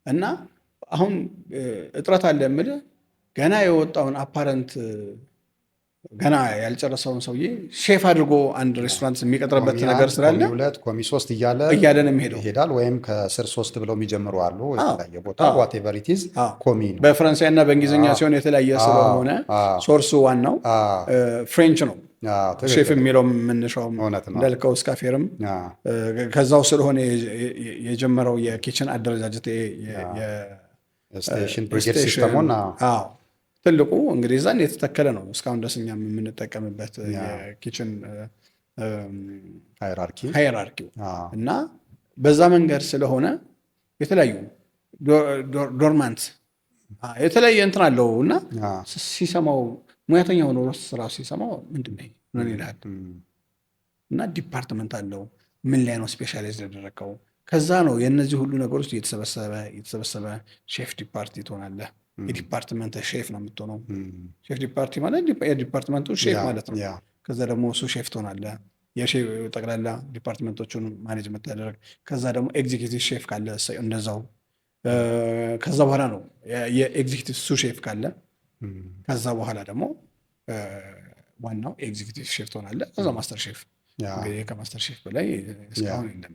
እና አሁን እጥረት አለ የምልህ ገና የወጣውን አፓረንት ገና ያልጨረሰውን ሰውዬ ሼፍ አድርጎ አንድ ሬስቶራንት የሚቀጥርበት ነገር ስላለ ኮሚ 2 ኮሚ 3 እያለ ነው የሚሄደው ይሄዳል። ወይም ከስር 3 ብለው የሚጀምሩ አሉ የተለያየ ቦታ ዋቴቨር ኢት ኢዝ ኮሚ ነው። በፈረንሳይ እና በእንግሊዝኛ ሲሆን የተለያየ ስለሆነ ሶርሱ ዋናው ፍሬንች ነው። ሼፍ የሚለው መነሻውም እንዳልከው እስካፌርም ከዛው ስለሆነ የጀመረው የኪችን አደረጃጀት ስቴሽን ብሪጌድ ሲስተሙን ትልቁ እንግዲህ እዛን የተተከለ ነው። እስካሁን ደስ እኛም የምንጠቀምበት የኪችን ሃይራርኪው እና በዛ መንገድ ስለሆነ የተለያዩ ዶርማንት የተለያየ እንትን አለው እና ሲሰማው ሙያተኛ ሆኖ ስራ ሲሰማው ምንድን ነው ምን ይላል እና ዲፓርትመንት አለው ምን ላይ ነው ስፔሻላይዝ ያደረገው። ከዛ ነው የእነዚህ ሁሉ ነገሮች እየተሰበሰበ ሼፍ ዲፓርቲ ትሆናለህ። የዲፓርትመንት ሼፍ ነው የምትሆነው። ሼፍ ዲፓርቲ ማለት የዲፓርትመንቱ ሼፍ ማለት ነው። ከዛ ደግሞ እሱ ሼፍ ትሆናለህ። የሼፍ ጠቅላላ ዲፓርትመንቶቹን ማኔጅ የምታደረግ። ከዛ ደግሞ ኤግዚኪቲቭ ሼፍ ካለ እንደዛው። ከዛ በኋላ ነው የኤግዚኪቲቭ ሱ ሼፍ ካለ ከዛ በኋላ ደግሞ ዋናው ኤግዚኪቲቭ ሼፍ ትሆናለህ። ከዛ ማስተር ሼፍ እንግዲህ ከማስተር ሼፍ በላይ እስካሁን የለም።